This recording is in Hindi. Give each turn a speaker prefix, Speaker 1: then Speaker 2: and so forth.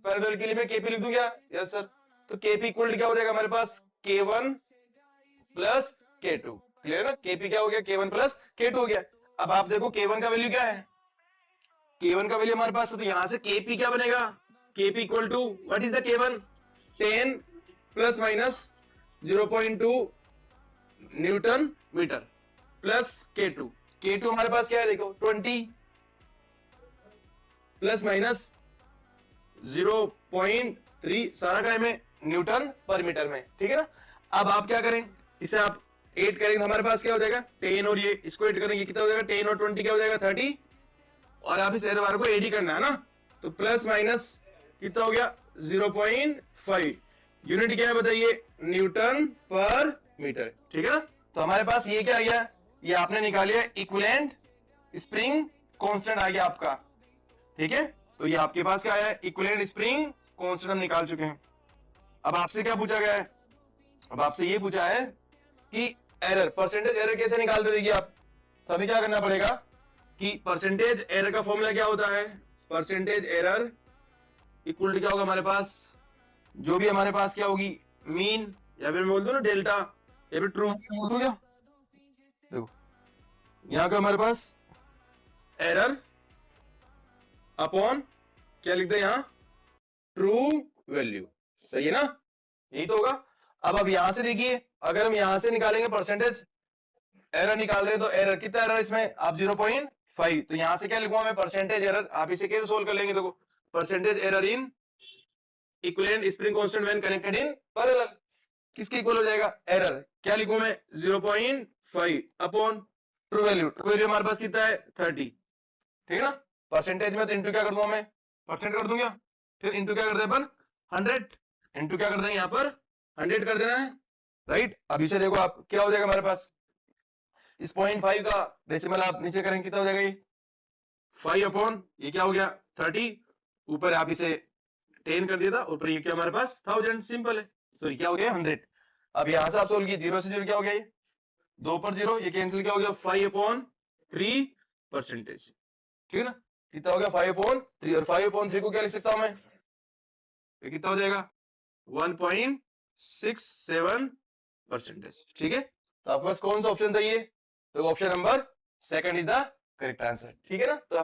Speaker 1: पैरेलल के लिए मैं केपी लिख दूं क्या? Yes sir. तो केपी इक्वल क्या हो जाएगा हमारे पास? K1 plus K2। क्लियर ना? केपी क्या हो गया? K1 प्लस K2 हो गया। अब आप देखो K1 का वैल्यू क्या है? K1 का वैल्यू हमारे पास है, तो यहां से केपी क्या बनेगा? KP equal to what is the K1? 10 plus minus 0.2 newton metre plus K2। K2 हमारे पास क्या है देखो 20 प्लस माइनस 0.3 सारा का में न्यूटन पर मीटर में। ठीक है ना? अब आप क्या करें, इसे आप 8 करेंगे तो हमारे पास क्या हो जाएगा? 10 और ये इसको 8 करेंगे कितना हो जाएगा? 10 और 20 क्या हो जाएगा? 30। और आप इस एरर बार को 80 करना है ना, तो प्लस माइनस कितना हो गया? 0.5। यूनिट क्या है बताइए? न्यूटन पर मीटर। ठीक है ना? तो हमारे पास ये क्या आ गया? ये आपने निकाल लिया इक्विवेलेंट स्प्रिंग कांस्टेंट आ गया आपका। ठीक है? तो ये आपके पास क्या है? इक्विवेलेंट स्प्रिंग कांस्टेंट हम निकाल चुके हैं। अब आपसे क्या पूछा गया है? अब आपसे ये पूछा है कि एरर, परसेंटेज एरर कैसे निकालते देखिए आप। तो अभी क्या करना पड़ेगा कि परसेंटेज एरर का फॉर्मूला क्या होता है? परसेंटेज एरर इक्वल टू क्या होगा हमारे पास? जो भी हमारे पास क्या होगी? मीन, या फिर मैं बोल दूं ना डेल्टा, या फिर ट्रू बोल दूं क्या? देखो यहां का हमारे पास एरर अपॉन क्या लिखते हैं यहां? True value. सही है ना? यही तो होगा। अब यहां से देखिए, अगर हम यहां से निकालेंगे परसेंटेज एरर निकाल रहे हैं, तो एरर कितना एरर इसमें? आप 0.5। तो यहां से क्या लिखूंगा मैं? Percentage error. आप इसे कैसे सोल्व कर लेंगे? देखो percentage error in equivalent spring constant when connected in parallel, किसके इक्वल हो जाएगा? एरर क्या लिखूं मैं? 0.5 upon true value. True value हमारे पास कितना है? 30। ठीक है ना? परसेंटेज में तो इंटू क्या कर दूंगा मैं? परसेंट कर दूंगा। फिर इंटू क्या कर दे अपन? 100। इंटू क्या कर देंगे यहाँ पर? 100 कर देना है, राइट? अब इसे देखो आप, क्या हो जाएगा हमारे पास? इस 0.5 का डेसिमल आप नीचे करेंगे, कितना हो जाएगा ये? 5 अपॉन ये क्या हो गया? 30। ऊपर आप इसे 10 कर दिया था, ऊपर ये क्या हमारे पास? 1000। सिंपल है। सॉरी क्या हो गया? 100। अब यहां से आप सोल्व कीजिए, 0 से 0 क्या हो गया? ये 2 पर 0, ये कैंसिल क्या हो गया? 5 अपॉन 3 परसेंटेज। ठीक है ना? कितना हो गया? 5 अपॉन 3। और 5 अपॉन 3 को क्या लिख सकता हूं मैं? ये कितना हो जाएगा? 1.67 परसेंटेज। ठीक है? तो आपके पास कौन सा ऑप्शन चाहिए? तो option number second is the correct answer. ठीक है ना? तो